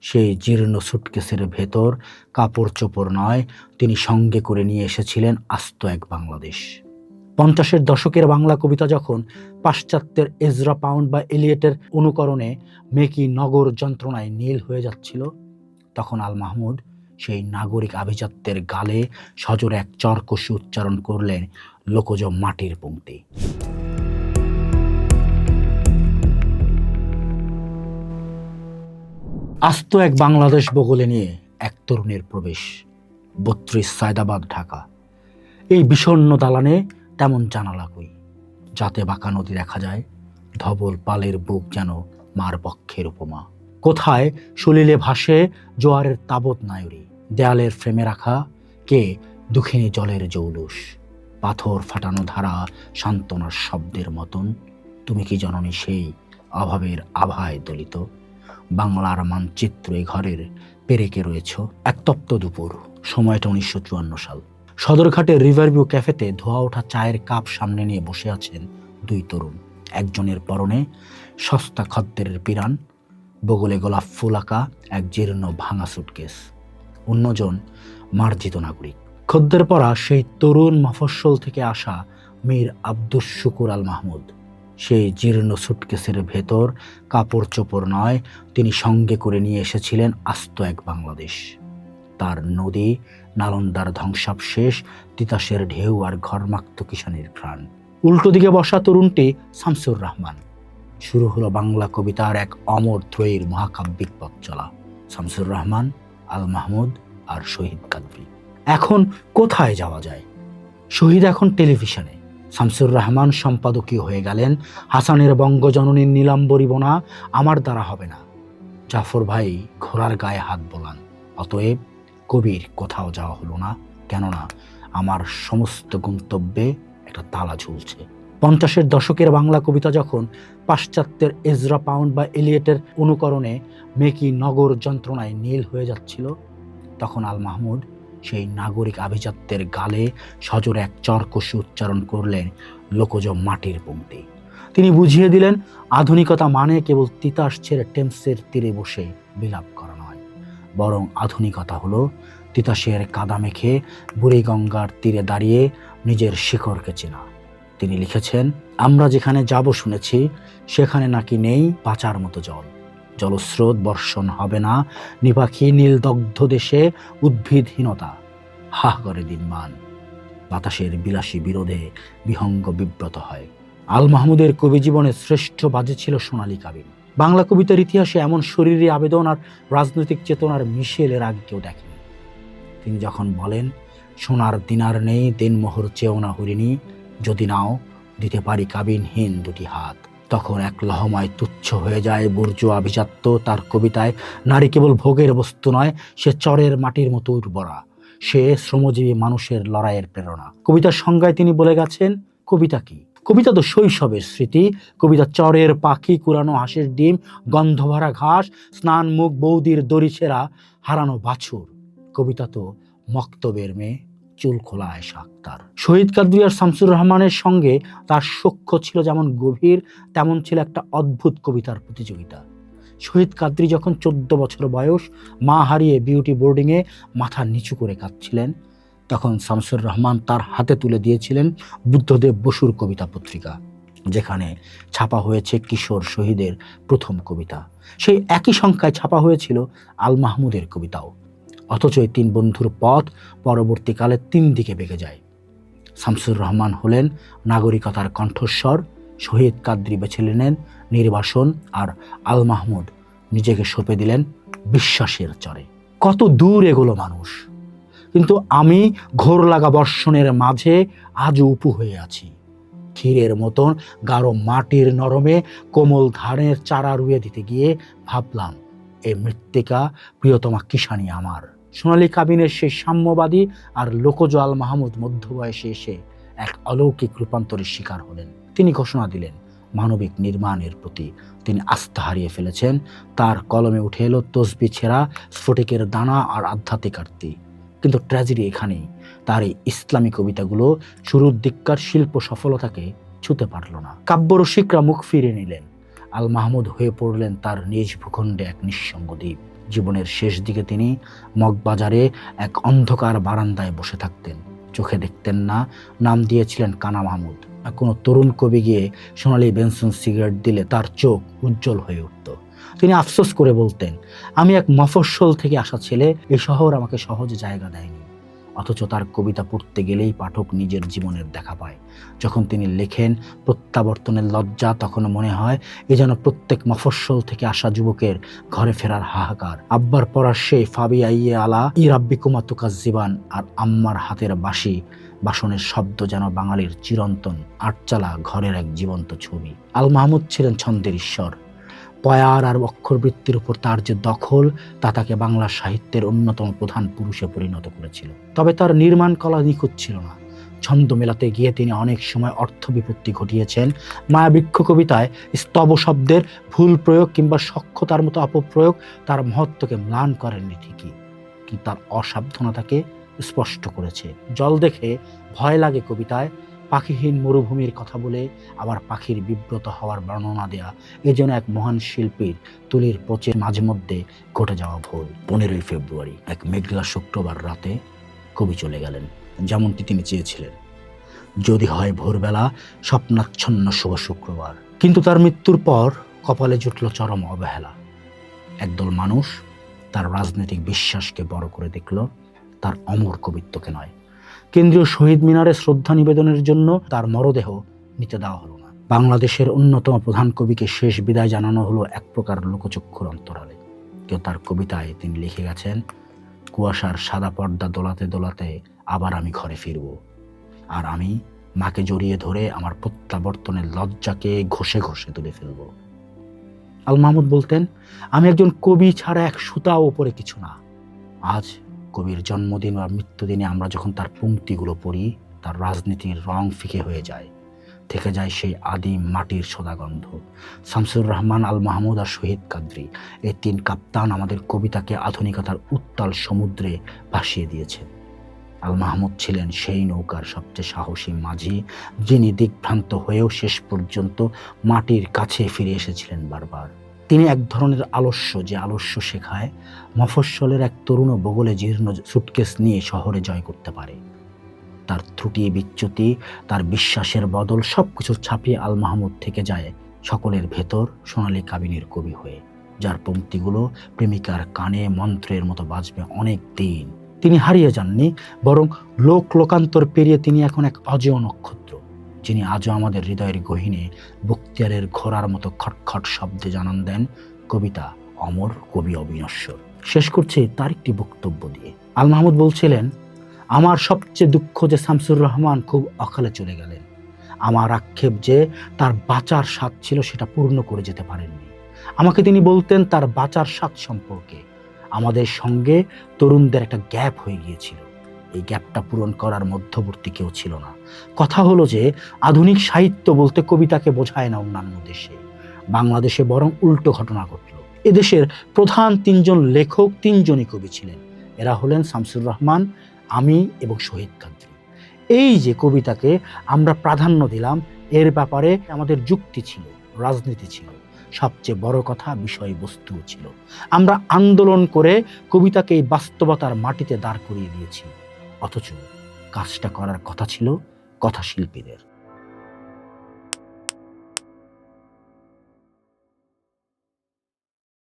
সেই জীর্ণ সুটকেসের ভেতর কাপড় চোপড় নয়, তিনি সঙ্গে করে নিয়ে এসেছিলেন আস্ত এক বাংলাদেশ। 50-এর দশকের বাংলা কবিতা যখন পাশ্চাত্যের এজরা পাউন্ড বা এলিয়টের অনুকরণে মেকি নগর যন্ত্রণায় নীল হয়ে যাচ্ছিল, তখন আল মাহমুদ সেই নাগরিক আভিজাত্যের গালে সজোরে এক চরকসি উচ্চারণ করলেন লোকজ মাটির পংক্তি। আস্ত এক বাংলাদেশ বগলে নিয়ে এক তরুণের প্রবেশ 32 সায়দাবাদ, ঢাকা। এই বিষণ্ণ দালানে তেমন জানালা কই, যাতে বাঁকা নদী দেখা যায়, ধবল পালের বুক যেন মার বক্ষের উপমা। কোথায় সলিলে ভাসে জোয়ারের তাবৎ নায়রি, দেয়ালের ফ্রেমে রাখা কে দুঃখিনী জলের জৌলুস, পাথর ফাটানো ধারা সান্ত্বনার শব্দের মতন। তুমি কি জননী সেই অভাবের আভায় দলিত? বাংলার মানচিত্র এ ঘরের পেরেকে রয়েছ। এক তপ্ত দুপুর, সময়টা 1954 সাল। সদরঘাটের রিভারভিউ ক্যাফেতে ধোয়া ওঠা চায়ের কাপ সামনে নিয়ে বসে আছেন দুই তরুণ। একজনের পরনে সস্তা খদ্দেরের পিরান, বগলে গোলাপ ফুল আঁকা এক জীর্ণ ভাঙা সুটকেস। অন্যজন মার্জিত নাগরিক। খদ্দের পরা সেই তরুণ মফস্বল থেকে আসা মীর আব্দুস শুকুর আল মাহমুদ। সেই জীর্ণ সুটকেসের ভেতর কাপড় চোপড় নয়, তিনি সঙ্গে করে নিয়ে এসেছিলেন আস্ত এক বাংলাদেশ। তার নদী, নালন্দার ধ্বংসাবশেষ, তিতাসের ঢেউ আর ঘরমাক্ত কিষানির ঘ্রাণ। উল্টো দিকে বসা তরুণটি শামসুর রহমান। শুরু হলো বাংলা কবিতার এক অমর ত্রয়ীর মহাকাব্যিক পথ চলা। শামসুর রহমান, আল মাহমুদ আর শহীদ কাদরী। এখন কোথায় যাওয়া যায়? শহীদ এখন টেলিভিশনে, শামসুর রহমান সম্পাদকীয় হয়ে গেলেন। হাসানের বঙ্গজননীর নীলাম্বরী বোনা আমার দ্বারা হবে না। জাফর ভাই ঘোড়ার গায়ে হাত বোলান। অতএব কবির কোথাও যাওয়া হলো না, কেননা আমার সমস্ত গন্তব্যে একটা তালা ঝুলছে। 50-এর দশকের বাংলা কবিতা যখন পাশ্চাত্যের এজরা পাউন্ড বা এলিয়টের অনুকরণে মেকি নগর যন্ত্রণায় নীল হয়ে যাচ্ছিল, তখন আল মাহমুদ সেই নাগরিক আভিজাত্যের গালে সজোরে এক চরকসি উচ্চারণ করলেন লোকজ মাটির পংক্তি। তিনি বুঝিয়ে দিলেন, আধুনিকতা মানে কেবল তিতাস ছেড়ে টেমসের তীরে বসে বিলাপ করা নয়, বরং আধুনিকতা হলো তিতাসের কাদা মেখে বুড়িগঙ্গার তীরে দাঁড়িয়ে নিজের শিকড়কে চেনা। তিনি লিখেছেন, আমরা যেখানে যাব শুনেছি সেখানে নাকি নেই বাঁচার মতো জল, জলস্রোত বর্ষণ হবে না, নিপাখি নীল দগ্ধ দেশে উদ্ভিদহীনতা হাহ করে দিনমান, বাতাসের বিলাসী বিরোধে বিহঙ্গ বিব্রত হয়। আল মাহমুদের কবি জীবনের শ্রেষ্ঠ বাজে ছিল সোনালী কাবিন। বাংলা কবিতার ইতিহাসে এমন শরীরী আবেদন আর রাজনৈতিক চেতনার মিশেল এর আগে কেউ দেখেনি। তিনি যখন বলেন, সোনার দিনার নেই দিনমোহর চেয়েও না হরিণী, যদি নাও দিতে পারি কাবিনহীন দুটি হাত, তখন এক লহমায় তুচ্ছ হয়ে যায় বুর্জোয়া আভিজাত্য। তার কবিতায় নারী কেবল ভোগের বস্তু নয়, সে চরের মাটির মতো উর্বরা, সে শ্রমজীবী মানুষের লড়াইয়ের প্রেরণা। কবিতার সংজ্ঞায় তিনি বলে গেছেন, কবিতা কি? কবিতা তো শৈশবের স্মৃতি। কবিতা চরের পাখি, কুড়ানো হাঁসের ডিম, গন্ধভরা ঘাস, স্নান মুখ বৌদির দড়ি ছেঁড়া হারানো বাছুর। কবিতা তো মক্তবের মেয়ে, চুল খোলা আয়েশা আক্তার। শহীদ কাদরী আর শামসুর রহমানের সঙ্গে তার সখ্য ছিল যেমন গভীর, তেমন ছিল একটা অদ্ভুত কবিতার প্রতিযোগিতা। শহীদ কাদরী যখন 14 বছর বয়স, মা হারিয়ে বিউটি বোর্ডিংয়ে মাথা নিচু করে কাঁদছিলেন, তখন শামসুর রহমান তার হাতে তুলে দিয়েছিলেন বুদ্ধদেব বসুর কবিতা পত্রিকা, যেখানে ছাপা হয়েছে কিশোর শহীদের প্রথম কবিতা। সেই একই সংখ্যায় ছাপা হয়েছিল আল মাহমুদের কবিতাও। অথচ এই তিন বন্ধুর পথ পরবর্তীকালে 3 দিকে বেঁকে যায়। শামসুর রহমান হলেন নাগরিকতার কণ্ঠস্বর, শহীদ কাদরী বেছে নিলেন নির্বাসন, আর আল মাহমুদ নিজেকে সঁপে দিলেন বিশ্বাসের চরে। কত দূর এগোলো মানুষ, কিন্তু আমি ঘোর লাগা বর্ষণের মাঝে আজও উপু হয়ে আছি। ক্ষীরের মতন গাঢ় মাটির নরমে কোমল ধানের চারা রুয়ে দিতে গিয়ে ভাবলাম, এ মৃত্তিকা প্রিয়তমা কিষানি আমার। সোনালী কাবিনের সেই সাম্যবাদী আর লোকজ আল মাহমুদ মধ্য বয়সে এসে এক অলৌকিক রূপান্তরের শিকার হলেন। তিনি ঘোষণা দিলেন, মানবিক নির্মাণের প্রতি তিনি আস্থা হারিয়ে ফেলেছেন। তার কলমে উঠে এলো তসবি ছেঁড়া, স্ফটিকের দানা আর আধ্যাত্মিক আরতি। কিন্তু ট্র্যাজেডি এখানেই, তার এই ইসলামী কবিতাগুলো শুরুর দিককার শিল্প সফলতাকে ছুঁতে পারল না। কাব্যরসিকরা মুখ ফিরে নিলেন। আল মাহমুদ হয়ে পড়লেন তার নিজ ভূখণ্ডে এক নিঃসঙ্গ দ্বীপ। জীবনের শেষ দিকে তিনি মগবাজারে এক অন্ধকার বারান্দায় বসে থাকতেন। চোখে দেখতেন না, নাম দিয়েছিলেন কানা মাহমুদ। কোনো তরুণ কবি গিয়ে সোনালি বেনসন সিগারেট দিলে তার চোখ উজ্জ্বল হয়ে উঠত। তিনি আফসোস করে বলতেন, আমি এক মফস্বল থেকে আসা ছেলে, এই শহর আমাকে সহজে জায়গা দেয়নি। অথচ তার কবিতা পড়তে গেলেই পাঠক নিজের জীবনের দেখা পায়। যখন তিনি লেখেন প্রত্যাবর্তনের লজ্জা, তখন মনে হয় এ যেন প্রত্যেক মফস্বল থেকে আসা যুবকের ঘরে ফেরার হাহাকার। আব্বার পড়ার সেই ফাবি আইয়ে আলা ই রাব্বিকুমা তুকাজ্জিবান আর আম্মার হাতের বাসনের শব্দ যেন বাঙালির চিরন্তন আটচালা ঘরের এক জীবন্ত ছবি। আল মাহমুদ ছিলেন ছন্দের ঈশ্বর। পয়ার আর অক্ষরবৃত্তির উপর তার যে দখল, তা তাকে বাংলা সাহিত্যের অন্যতম প্রধান পুরুষে পরিণত করেছিল। তবে তার নির্মাণ কলা নিখুঁত ছিল না। ছন্দ মেলাতে গিয়ে তিনি অনেক সময় অর্থ বিপত্তি ঘটিয়েছেন। মায়াবৃক্ষ কবিতায় স্তব শব্দের ভুল প্রয়োগ কিংবা সক্ষতার মতো অপপ্রয়োগ তার মহত্বকে ম্লান করেননি ঠিকই, কিন্তু তার অসাবধানতাকে স্পষ্ট করেছে। জল দেখে ভয় লাগে কবিতায় পাখিহীন মরুভূমির কথা বলে আবার পাখির বিব্রত হওয়ার বর্ণনা দেয়া, এ যেন এক মহান শিল্পীর তুলির পচে মাঝে মধ্যে ঘটে যাওয়া ভুল। 15ই ফেব্রুয়ারি এক মেঘলা শুক্রবার রাতে কবি চলে গেলেন, যেমনটি তিনি চেয়েছিলেন। যদি হয় ভোরবেলা, স্বপ্নাচ্ছন্ন শুভ শুক্রবার। কিন্তু তার মৃত্যুর পর কপালে জুটল চরম অবহেলা। একদল মানুষ তার রাজনৈতিক বিশ্বাসকে বড় করে দেখল, তার অমর কবিত্বকে নয়। কেন্দ্রীয় শহীদ মিনারে শ্রদ্ধা নিবেদনের জন্য তার মরদেহ নিতে দেওয়া হলো না। বাংলাদেশের অন্যতম প্রধান কবিকে শেষ বিদায় জানানো হলো এক প্রকার লোকচক্ষুর অন্তরালে। কেউ তার কবিতায় তিনি লিখে গেছেন, কুয়াশার সাদা পর্দা দোলাতে দোলাতে আবার আমি ঘরে ফিরব, আর আমি মাকে জড়িয়ে ধরে আমার প্রত্যাবর্তনের লজ্জাকে ঘষে ঘষে তুলে ফেলব। আল মাহমুদ বলতেন, আমি একজন কবি ছাড়া এক সুতাও ওপরে কিছু না। আজ কবির জন্মদিন বা মৃত্যুদিনে আমরা যখন তার পংক্তিগুলো পড়ি, তার রাজনীতির রং ফিকে হয়ে যায়, থেকে যায় সেই আদিম মাটির সদাগন্ধ। শামসুর রহমান, আল মাহমুদ আর শহীদ কাদরী, এই তিন কাপ্তান আমাদের কবিতাকে আধুনিকতার উত্তাল সমুদ্রে ভাসিয়ে দিয়েছে। আল মাহমুদ ছিলেন সেই নৌকার সবচেয়ে সাহসী মাঝি, যিনি দিগ্ভ্রান্ত হয়েও শেষ পর্যন্ত মাটির কাছে ফিরে এসেছিলেন বারবার। তিনি এক ধরনের আলস্য, যে আলস্য শেখায় মফস্বলের এক তরুণ বগলে জীর্ণ সুটকেস নিয়ে শহরে জয় করতে পারে। তার ত্রুটি বিচ্যুতি, তার বিশ্বাসের বদল সবকিছু ছাপিয়ে আল মাহমুদ থেকে যায় সকলের ভেতর সোনালী কাবিনীর কবি হয়ে, যার পংক্তিগুলো প্রেমিকার কানে মন্ত্রের মতো বাজবে অনেক দিন। তিনি হারিয়ে যাননি, বরং লোকান্তর পেরিয়ে তিনি এখন এক অজেয় নক্ষত্র, যিনি আজও আমাদের হৃদয়ের গহীনে বক্তিয়ারের ঘোড়ার মতো খটখট শব্দে জানান দেন, কবিতা অমর, কবি অবিনশ্বর। শেষ করছি তার একটি বক্তব্য দিয়ে। আল মাহমুদ বলছিলেন, আমার সবচেয়ে দুঃখ যে শামসুর রহমান খুব অকালে চলে গেলেন। আমার আক্ষেপ যে তার বাঁচার স্বাদ ছিল, সেটা পূর্ণ করে যেতে পারেননি। আমাকে তিনি বলতেন তার বাঁচার স্বাদ সম্পর্কে, আমাদের সঙ্গে তরুণদের একটা গ্যাপ হয়ে গিয়েছিল। এই গ্যাপটা পূরণ করার মধ্যবর্তী কেউ ছিল না। কথা হলো যে আধুনিক সাহিত্য বলতে কবিতাকে বোঝায় না অন্যান্য দেশে। বাংলাদেশে বরং উল্টো ঘটনা ঘটল। এদেশের প্রধান তিনজন লেখক তিনজনই কবি ছিলেন। এরা হলেন শামসুর রহমান, আমি এবং শহীদ কাদরী। এই যে কবিতাকে আমরা প্রাধান্য দিলাম, এর ব্যাপারে আমাদের যুক্তি ছিল, রাজনীতি ছিল, সবচেয়ে বড় কথা বিষয়বস্তু ছিল। আমরা আন্দোলন করে কবিতাকে এই বাস্তবতার মাটিতে দাঁড় করিয়ে দিয়েছি, অথচ কাজটা করার কথা ছিল কথা শিল্পীদের।